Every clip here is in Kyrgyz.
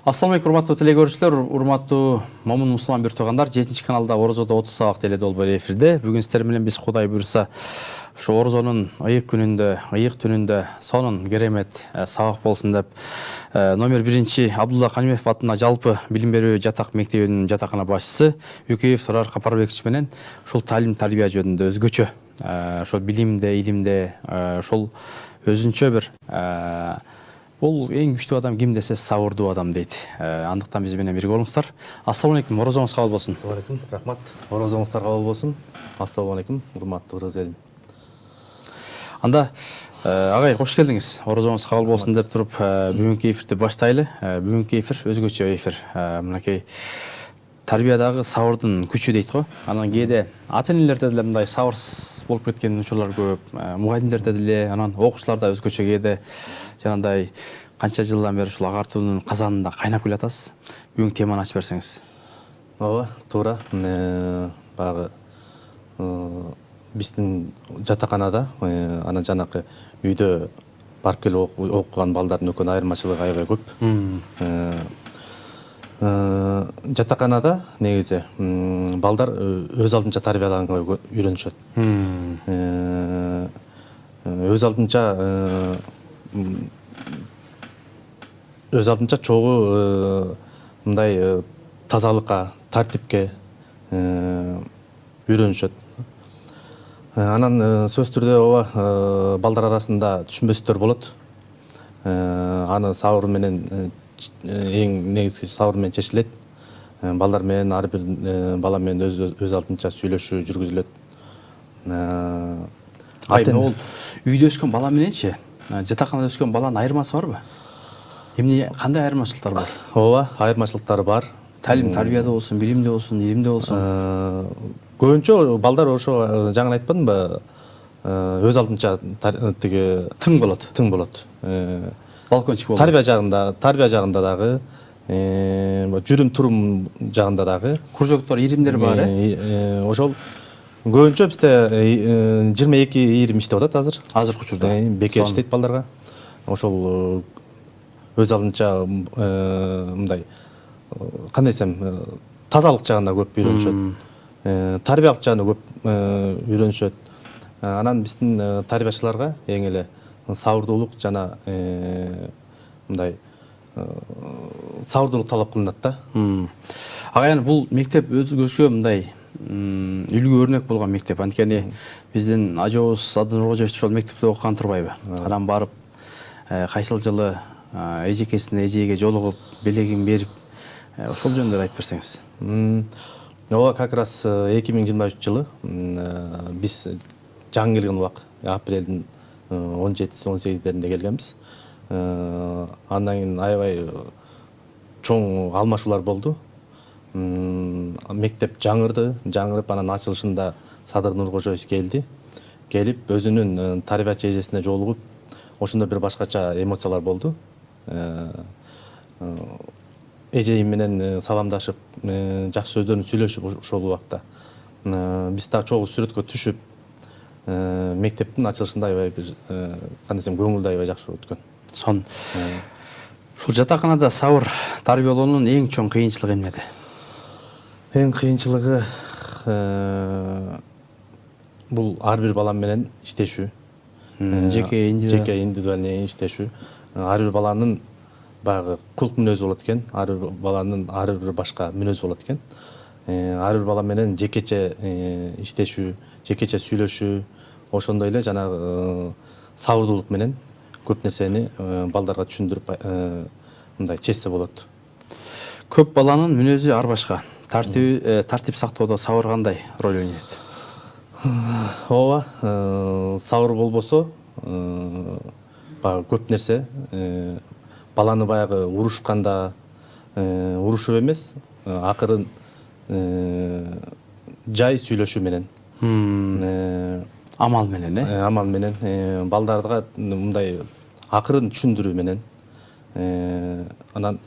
Ассаламу алейкум, урматтуу телекөрүүчүлөр, урматтуу момун мусулман бир туугандар. 7 каналда Орозодо 30 сабак теле долбоор эфирде. Бүгүн сиздер менен биз Кудай буйрса ушу Орозонун ыйык күнүндө, ыйык түнүндө сонун керемет сабак болсун деп номер 1 Абдулла Канимов атына жалпы билим берүү жатак мектебинин жатакана башчысы Үкеев Турар Капарбекович менен ушул талим тарбия жөнүндө өзгөчө ошол билимде, илимде ошол өзүнчө бир бул эң күчтүү адам ким десе сабырдуу адам дейт. Андыктан биз менен бирге болуңуздар. Ассаламу алейкум, орозоңуз кабыл болсун. Ассаламу алейкум, рахмат. Орозоңуздар кабыл болсун. Ассаламу алейкум, урматтуу кыргыз элим. Анда агай кош келдиңиз. Орозоңуз кабыл болсун деп туруп бүгүнкү эфирди баштайлы. Бүгүнкү эфир өзгөчө эфир. Мынакей тарбиядагы сабырдын күчү дейт го. Анан кээде ата-энелерде деле мындай сабырсыз болуп кеткен учурлар көп. Мугалимдерде деле, анан окуучуларда өзгөчө кээде жанагындай канча жылдан бери ушул агартуунун казанында кайнап келатасыз. Бүгүнкү теманы ачып берсеңиз. Ооба, туура. Багы биздин жатаканада анан жанакы үйдө барып келип окуган балдардын экөөнүн айырмачылыгы аябай көп. Жатаканада негизи балдар өз алдынча тарбияланганга үйрөнүшөт. Өз алдынча чогуу мындай тазалыкка, тартипке үйрөнүшөт. Анан сөз түрдө ооба балдар арасында түшүнбөстүктөр болот. Аны сабыр менен эң негизги сабыр менен чечилет. Балдар менен ар бир бала менен өз алдынча сүйлөшүү жүргүзүлөт. Ол үйдө өскөн бала мененчи, жатаканада өскөн баланын айырмасы барбы? Эмне кандай айырмачылыктар бар? Ооба, айырмачылыктар бар. Талим тарбияда болсун, билимде болсун, илимде болсун. Көбүнчө балдар ошо жаңы айтпадымбы? Өз алдынча тиги Тың болот. Тың болот. Балкончик болот. Тарбия жагында дагы, жүрүм турум жагында дагы Куржоктор, иримдер бар, ошол көбүнчө бизде 22-20 иштеп атат азыр. Азыркы учурда. Бекер иштейт балдарга. Ошол өз алдынча мындай кандай десем, тазалык жагында көп үйрөнүшөт. Тарбиялык жагында көп үйрөнүшөт. Анан биздин тарбиячыларга эң эле сабырдуулук жана мындай сабырдуулук талап кылынат да. Ага, бул мектеп өзгөчө мындай үлгү өрнөк болгон мектеп. Анткени биздин ажообуз Садыр Нуркожоевич ошол мектепте окуган турбайбы? Анан барып кайсыл жылы эжекесине эжеге жолугуп, белегин берип, ошол жөнүндө айтып берсеңиз. Ооба, как раз 2023 жылы биз жаңы келген убак, апрелдин 17-18-деринде келгенбиз. Андан кийин аябай чоң алмашуулар болду. Мектеп жаңырып, анан ачылышында Садыр Нуркожоевич келди. Келип, өзүнүн тарбиячы эжесине жолугуп, ошондо бир башкача эмоциялар болду. Эжеи менен саламдашып, жакшы сөздөрүн сүйлөшүп ошол убакта. Биз да чогуу сүрөткө түшүп, мектептин ачылышында аябай бир кандай десем, көңүлдү аябай жакшы өткөн. Сон. Ушул жатаканада сабыр тарбиялоонун эң чоң кыйынчылыгы эмнеде? Эң кыйынчылыгы бул ар бир бала менен иштешүү. Жеке индивидуальный иштешүү. Ар бир баланын баягы кулк мүнөзү болот экен, ар бир баланын ар бир башка мүнөзү болот экен. Ар бир бала менен жекече иштешүү, жекече сүйлөшүү, ошондой эле жанагы сабырдуулук менен көп нерсени балдарга түшүндүрүп мындай чечсе болот. Көп баланын мүнөзү ар башка. Тартип сактоодо сабыр кандай роль ойнойт? Ооба, сабыр болбосо баягы көп нерсе баланы баягы урушканда урушуп эмес, акырын жай сүйлөшүү менен, Амал менен, амал менен, балдарга мындай акырын түшүндүрүү менен, анан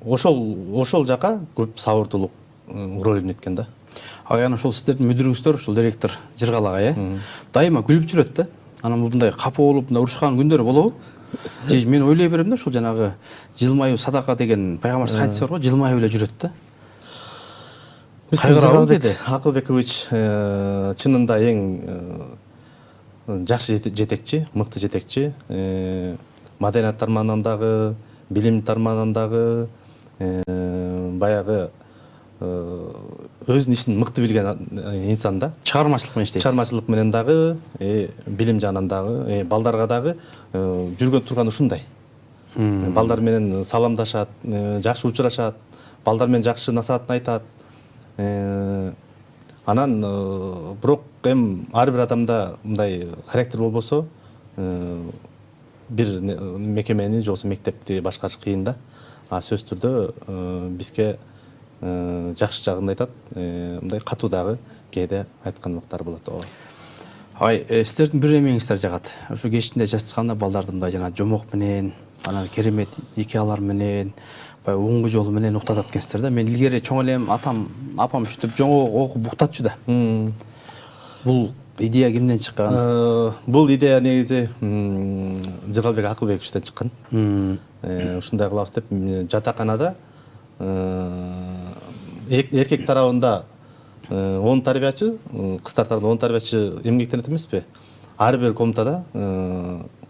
ошол жака көп сабырдуулук роль ойнойт экен да. Ага, ошол сиздердин мүдүрүңүздөр, ушул директор Жыргал агай, дайыма күлүп жүрөт да. анан мындай капа болуп мындай урушкан күндөрү болобу? Же мен ойлой берем да, ушул жанагы жылмаюу садака деген пайгамбарыбыз хадис бар го, жылмаюу эле жүрөт да. Мистер Акылбекович чынында эң жакшы жетекчи, мыкты жетекчи. Маданият тармагынан дагы, билим тармагынан дагы баягы өзүнүн ишин мыкты билген инсан да. Чыгармачылык менен иштейт. Чыгармачылык менен дагы, билим жагынан дагы, балдарга дагы жүргөн турган ушундай. Балдар менен саламдашат, жакшы учурашат, балдар менен жакшы насаатын айтат. Анан бирок ар бир адамда мындай характер болбосо, бир мекемени же болбосо мектепти башкарыш кыйын да. Сөзсүз түрдө бизге жакшы жагын айтат, мындай катуу дагы кээде айткан уктар болот. Сиздердин бир эмеңиздер жагат. Ушу кечинде жатканда балдарды мындай жана жомок менен, анан керемет икеалар менен, баягы оңгу жол менен уктатат экенсиздер да. Мен илгери чоң элем апам ушинтип жоңго окуп уктатчу да. Бул идея кимден чыккан? Бул идея негизи Жыргалбек Акылбековичтен чыккан. Ушундай кылабыз деп жатаканада эркек тарабында 10 тарбиячы, кыздар тарабында 10 тарбиячы эмгектенет эмеспи? Ар бир комнатада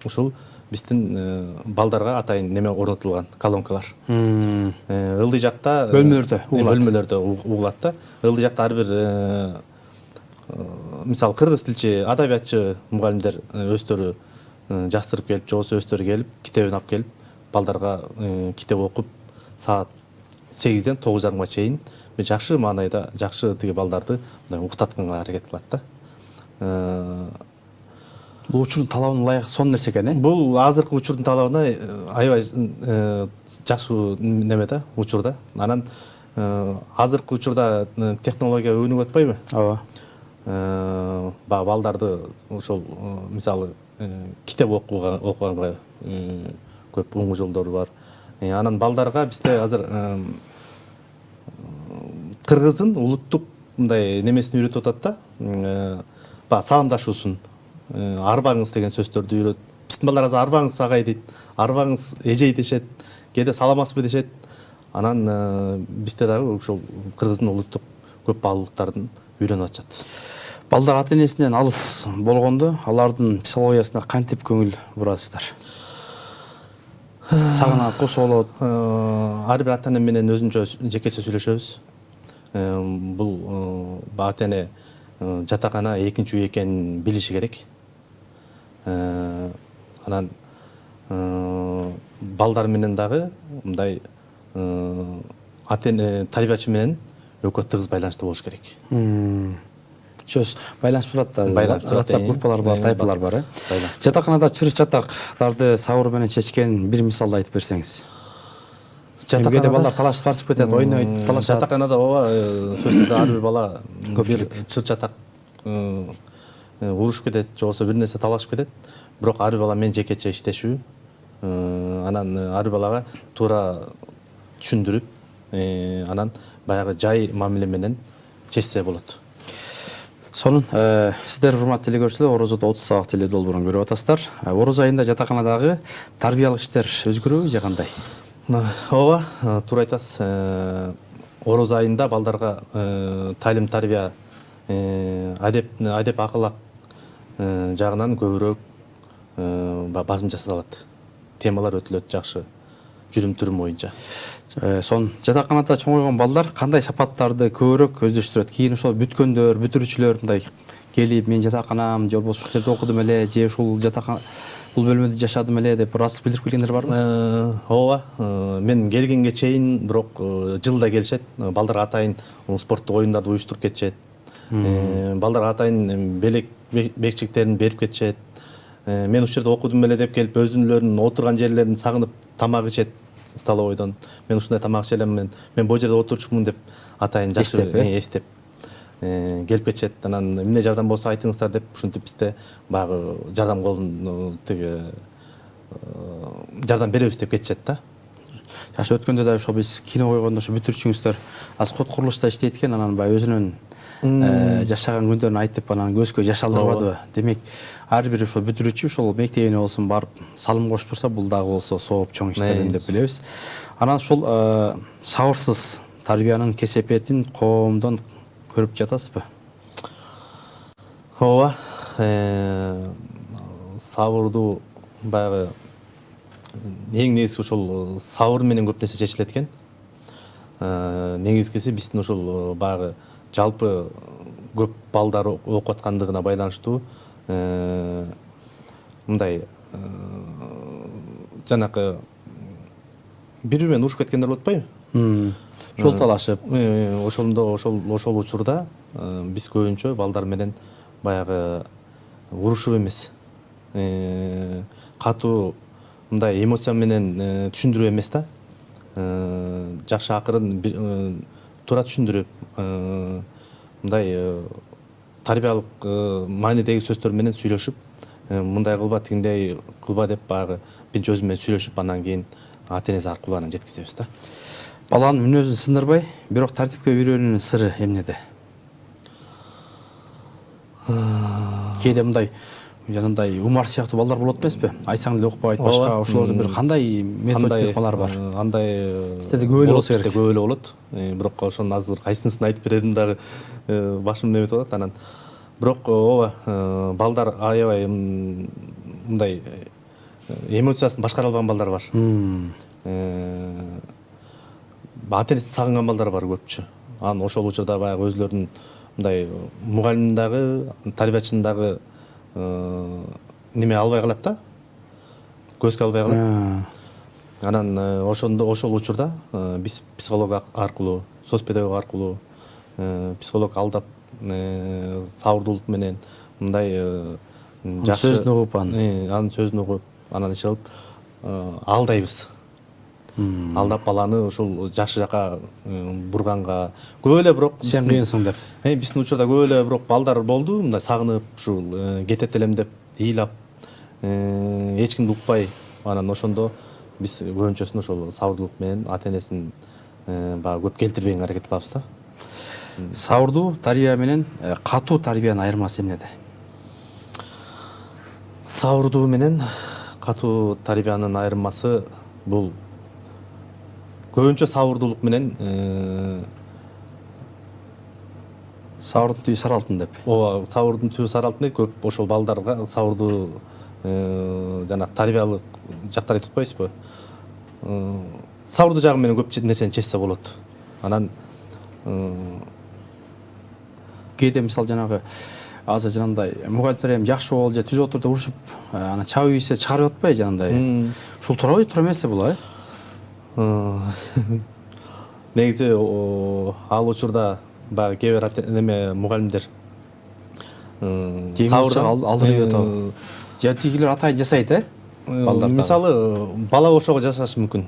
ушул биздин балдарга атайын неме орнотулган, колонкалар. Ылдый жакта бөлмөлөрдө угулат да. Ылдый жакта ар бир мисалы кыргыз тилчи, адабиятчы мугалимдер өздөрү жастырып келип, же болбосо өздөрү келип, китебин алып келип, балдарга китеп окуп, саат 8-ден 9:30-га чейин жакшы маанайда, жакшы тиги балдарды уктатканга аракет кылат да. Бул учурдун талабына ылайык сонун нерсе экен, Бул азыркы учурдун талабына аябай жакшы неме да, учур да. Анан азыркы учурда технология өнүгүп атпайбы? Ооба. Балдарды ошол мисалы китеп окуганга көп оңгу жолдору бар. Анан балдарга бизде азыр кыргыздын улуттук мындай немесин үйрөтүп атат да. Саламдашуусун, арбаңыз деген сөздөрдү үйрөт. Биздин балдар азыр арбаңыз агай дейт, арбаңыз эжей дешет, кээде саламатсызбы дешет. Анан бизде дагы ошол кыргыздын улуттук көп баалуулуктарын үйрөнүп атышат. Балдар ата энесинен алыс болгондо, алардын психологиясына кантип көңүл бурасыздар? Сагынат, кошо болот. Ар бир ата эне менен өзүнчө жекече сүйлөшөбүз. Бул ата эне жатакана экинчи үй экенин билиши керек. Анан балдар менен дагы мындай ата эне тарбиячы менен өкө тыгыз байланышта болуш керек. Сөз байланышып турат да. WhatsApp группалар бар, тайпалар бар. Жатаканада чырык жатактарды сабыр менен чечкен бир мисалды айтып берсеңиз. Жатаканада балдар талашып тартышып кетет, ойнойт, талашат. Жатаканада ооба, сөзсүз ар бир бала чырык жатак урушуп кетет, же болбосо бир нерсе талашып кетет. Бирок ар бир бала менен жекече иштешүү, анан ар бир балага туура түшүндүрүп, анан баягы жай мамиле менен чечсе болот. Сонун, сиздер урматтуу телекөрүүчүлөр, Орозодо 30 сабак теле долбоорун көрүп атасыздар. Ороз айында жатаканадагы тарбиялык иштер өзгөрөбү же кандай? Ооба, туура айтасыз. Ороз айында балдарга талим тарбия, адеп акылак жагынан көбүрөөк басым жасалат. Темалар өтүлөт жакшы жүрүм-түрүм боюнча. Сон жатаканада чоңойгон балдар кандай сапаттарды көбүрөөк өздөштүрөт? Кийин ошол бүткөндөр, бүтүрүүчүлөр мындай келип, мен жатаканам, же болбосо ушул жерде окудум эле, же ушул жатакан бул бөлмөдө жашадым эле деп ырас билдирип келгендер барбы? Ооба, мен келгенге чейин бирок жылда келишет. Балдар атайын спорттук оюндарды уюштуруп кетишет. Балдар атайын бекчиктерин берип кетишет. Мен ушул жерде окудум эле деп келип, өзүнүн отурган жерлерин сагынып тамак ичет. Столовойдон мен ушундай тамак ичелем, мен бул жерде отурчумун деп атайын жакшы эстеп келип кетишет. Анан эмне жардам болсо айтыңыздар деп ушинтип бизде баягы жардам колун тиги жардам беребиз деп кетишет да. Жакшы, өткөндө да ошо биз кино койгондо ошо бүтүрүүчүңүздөр Аскот курулушта иштейт экен, анан баягы өзүнүн жашаган күндөрүн айтып анан көзгө жаш алдырбадыбы. Демек ар бир ошол бүтүрүүчү ошол мектебине болсун барып салым кошуп турса, бул дагы болсо сооп чоң иштерден деп билебиз. Анан ушул сабырсыз тарбиянын кесепетин коомдон көрүп жатасызбы? Ооба, сабырдуу баягы эң негизги ошол сабыр менен көп нерсе чечилет экен. Негизгиси биздин ошол баягы жалпы көп балдар окуп аткандыгына байланыштуу мындай жанакы бири менен урушуп кеткендер болуп атпайбы? Жол талашып. Ошол учурда биз көбүнчө балдар менен баягы урушуп эмес, катуу мындай эмоция менен түшүндүрүп эмес да, жакшы акырын туура түшүндүрүп, мындай тарбиялык маанидеги сөздөр менен сүйлөшүп, мындай кылба, тигиндей кылба деп баягы биринчи өзү менен сүйлөшүп, анан кийин ата энеси аркылуу анан жеткизебиз да. Баланын мүнөзүн сындырбай, бирок тартипке үйрөнүүнүн сыры эмнеде? Кээде мындай жанагындай Умар сыяктуу балдар болот эмеспи? Айтсаң эле укпайт, башка ошолордун бир кандай методикалар бар? Андай сизде көп эле болсо керек. Көп эле болот. Бирок ошонун азыр кайсынысын айтып берерим дагы башым неметип атат. Анан бирок ооба, балдар аябай мындай эмоциясын башкара албаган балдар бар. Ата энесин сагынган балдар бар көпчү. Анан ошол учурда баягы өзүлөрүнүн мындай мугалим дагы, тарбиячынын дагы неме албай калат да, көзгө албай калат. Анан ошол учурда биз психолог аркылуу, соцпедагог аркылуу, психолог алдап, сабырдуулук менен мындай жакшы сөзүн угуп, анын сөзүн угуп, анан иш кылып алдайбыз. Алдап баланы ушул жакшы жака бурганга көп эле, бирок сен кыйынсың деп. Биздин учурда көп эле бирок балдар болду, мындай сагынып, ушул кетет элем деп ыйлап, эч кимди укпай, анан ошондо биз көбүнчөсүн ошол сабырдуулук менен ата энесин баягы көп келтирбегенге аракет кылабыз да. Сабырдуу тарбия менен катуу тарбиянын айырмасы эмнеде? Сабырдуу менен катуу тарбиянын айырмасы бул көбүнчө сабырдуулук менен сабырдын түбү сары алтын деп. Ооба, сабырдын түбү сары алтын дейт. Көп ошол балдарга сабырдуу жанагы тарбиялык жактар айтып атпайсызбы? Сабырдуу жагы менен көп нерсени чечсе болот. Анан кээде мисалы жанагы азыр жанагындай мугалимдер эми жакшы бол же түзүп отур деп урушуп, анан чабып ийсе чыгарып атпай жанагындай. Ушул туурабы, туура эмеси бул, негизи ал учурда баягы кээ бир неме мугалимдер сабырдан алдырып атат. Же тигилер атайын жасайт, балдар. Мисалы бала ошого жасашы мүмкүн.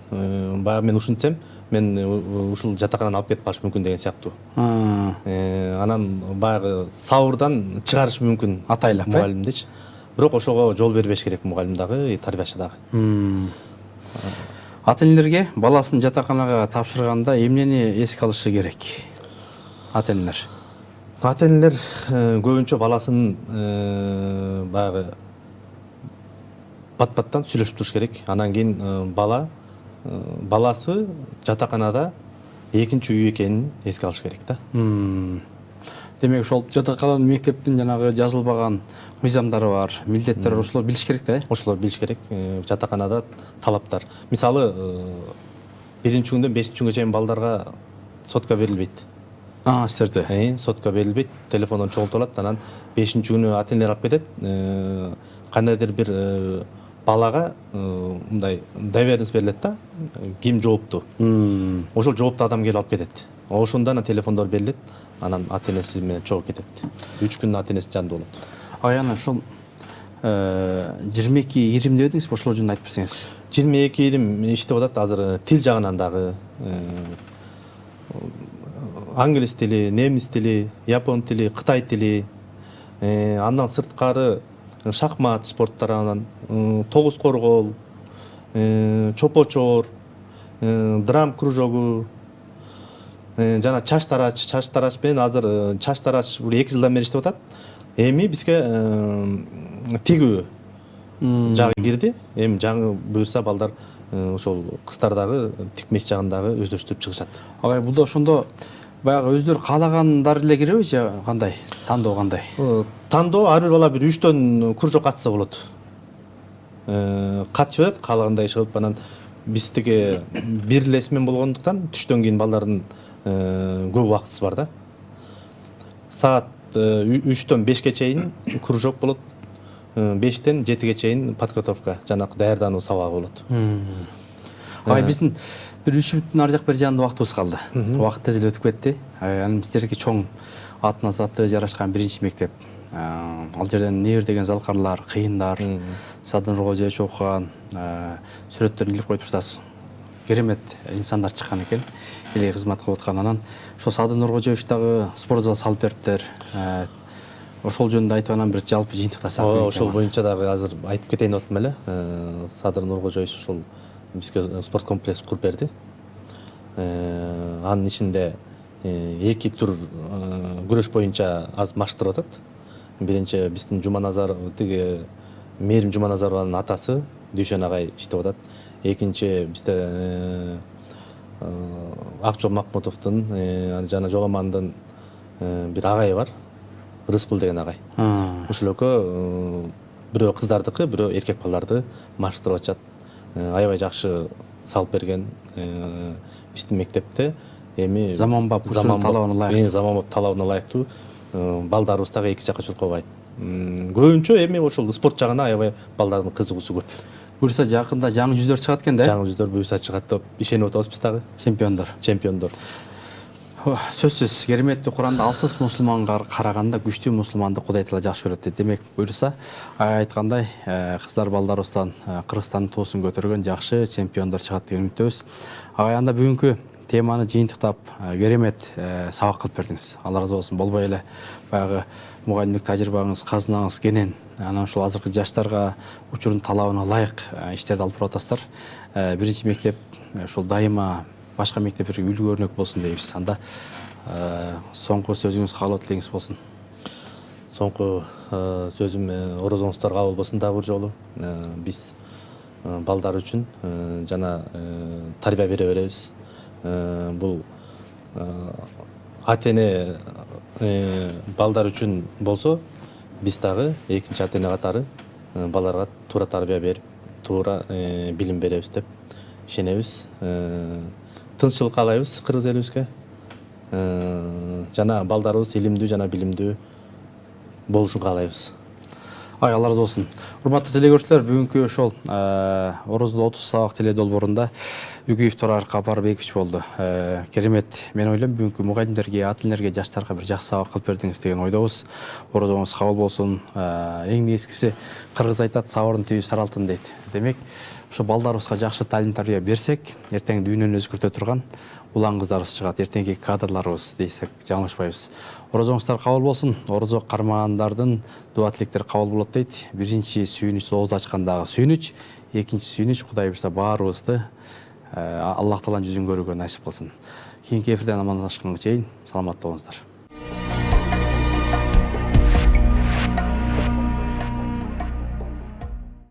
Баягы мен ушинтсем, мен ушул жатаканан алып кетип калыш мүмкүн деген сыяктуу. Анан баягы сабырдан чыгарыш мүмкүн атайлап мугалимдечи. Бирок ошого жол бербеш керек мугалим дагы, тарбиячы дагы. Ата энелерге баласын жатаканага тапшырганда эмнени эске алышы керек? Ата энелер көбүнчө баласын баягы бат-баттан сүйлөшүп туруш керек. Анан кийин баласы жатаканада экинчи үй экенин эске алыш керек да. Демек ошол жатакананын, мектептин жанагы жазылбаган мыйзамдары бар, милдеттери бар, ошолор билиш керек да. Ошолор билиш керек. Жатаканада талаптар. Мисалы 1-күндөн 5-күнгө чейин балдарга сотка берилбейт. Сиздерде? Сотка берилбейт, телефондон чогултулат, анан 5-күнү ата энелер алып кетет. Кандайдыр бир балага мындай доверенность берилет да, ким жооптуу. Ошол жооптуу адам келип алып кетет. Ошондо анан телефондор берилет, анан ата энеси менен чогуу кетет. 3 күн ата энеси жанында болот. Аяна ушул 22-20 дедиңиз, ошолор жөнүндө айтып берсеңиз. 22-20 иштеп атат азыр тил жагынан дагы. Англис тили, немис тили, япон тили, кытай тили, андан сырткары шахмат спорттарынан, тогуз коргол, чопочор, драм кружогу, жана чач тарач менен азыр чач тарач бул 2 жылдан бери иштеп атат. Эми бизге тигүү жагы кирди. Эми жаңы буюрса балдар ошол кыздардагы тикмеш жагындагы өздөштүрүп чыгышат. Агай, бул да ошондо баягы өздөрү каалагандар эле киреби же кандай? Тандоо кандай? Тандоо ар бир бала бир 3төн кружок катса болот. Катчы берет, каалагандай иш кылып, анан биздики бир эле смен болгондуктан түштөн кийин балдардын көп убактысы бар да. Саат 3төн 5ке чейин кружок болот. 5тен 7ге чейин подготовка, жанакы даярдануу сабагы болот. Агай, биздин бир 3 мүнөттүн ар жак бер жанында убактыбыз калды. Убакыт тез эле өтүп кетти. Анан биздерге чоң атына заты жарашкан 1-чи мектеп. Ал жерден Нээр деген залкарлар, кыйындар, Садыр Нуркожоевич окуган, сүрөттөрүн илип коюп турсаңыз. Керемет инсандар чыккан экен. Эле кызмат кылып аткан. Анан ошо Садыр Нуркожоевич дагы спорт зал салып бериптир. Ошол жөнүндө айтып анан бир жалпы жыйынтыктасак. Ошол боюнча дагы азыр айтып кетейин деп атам эле. Садыр Нуркожоевич ошол бизге спорт комплекс куруп берди. Анын ичинде 2 тур күрөш боюнча аз маштырып атат. Биринчи биздин Жуманазар тиги Мээрим Жуманазарованын атасы Дүйшөн агай иштеп атат. Экинчи бизде Акчол Макмутовдун жана Жоламандын бир агайы бар. Рыскул деген агай. Ушул экөө бирөө кыздардыкы, бирөө эркек балдарды маштырып атышат. Аябай жакшы салып берген биздин мектепте. Эми заманбап талабына ылайыктуу. Заманбап талабына ылайыктуу балдарыбыз дагы эки жакка чуркабайт. Көбүнчө эми ошол спорт жагына аябай балдардын кызыгуусу көп. Буюрса жакында жаңы жүздөр чыгат экен да? Жаңы жүздөр буюрса чыгат деп ишенип атабыз биз дагы. Чемпиондор. Сөзсүз кереметтүү Куранда алсыз мусулманга караганда күчтүү мусулманды Кудай Таала жакшы көрөт дейт. Демек буюрса айткандай кыздар балдарыбыздан Кыргызстандын туусун көтөргөн жакшы чемпиондор чыгат деген үмүттөбүз. Агай, анда бүгүнкү теманы жыйынтыктап керемет сабак кылып бердиңиз. Алла ыраазы болсун. Болбой эле баягы мугалимдик тажрыйбаңыз, казынаңыз кенен. Анан ушул азыркы жаштарга учурдун талабына ылайык иштерди алып барып атасыздар. 1-чи мектеп ушул дайыма башка мектептерге үлгү өрнөк болсун дейбиз. Анда соңку сөзүңүз каалоо тилегиңиз болсун. Соңку сөзүм орозоңуздар кабыл болсун дагы бир жолу. Биз балдар үчүн жана тарбия бере беребиз. Бул ата-эне балдар үчүн болсо, биз дагы экинчи ата-эне катары балдарга туура тарбия берип, туура билим беребиз деп ишенебиз. Тынччылык каалайбыз кыргыз элибизге. Жана балдарыбыз илимдүү жана билимдүү болушун каалайбыз. Ай, Алла ыраазы болсун. Урматтуу телекөрүүчүлөр, бүгүнкү ошол Орозодо 30 сабак теле долбоорунда Үгүев Турар Капарбекович болду. Керемет. Мен ойлойм, бүгүнкү мугалимдерге, ата-энелерге, жаштарга бир жакшы сабак кылып бердиңиз деген ойдобуз. Орозоңуз кабыл болсун. Эң негизгиси, кыргыз айтат, сабырдын түбү сары алтын дейт. Демек, ошо балдарыбызга жакшы талим тарбия берсек, эртең дүйнөнү өзгөртө турган улан кыздарыбыз чыгат, эртеңки кадрларыбыз десек жаңылышпайбыз. Орозоңуздар кабыл болсун. Орозо кармагандардын дуа тилектери кабыл болот дейт. Биринчи сүйүнүч оозду ачкандагы сүйүнүч, экинчи сүйүнүч Кудай буйрса баарыбызды Аллах Тааланын жүзүн көрүүгө насип кылсын. Кийинки эфирден амандашканга чейин саламатта болуңуздар.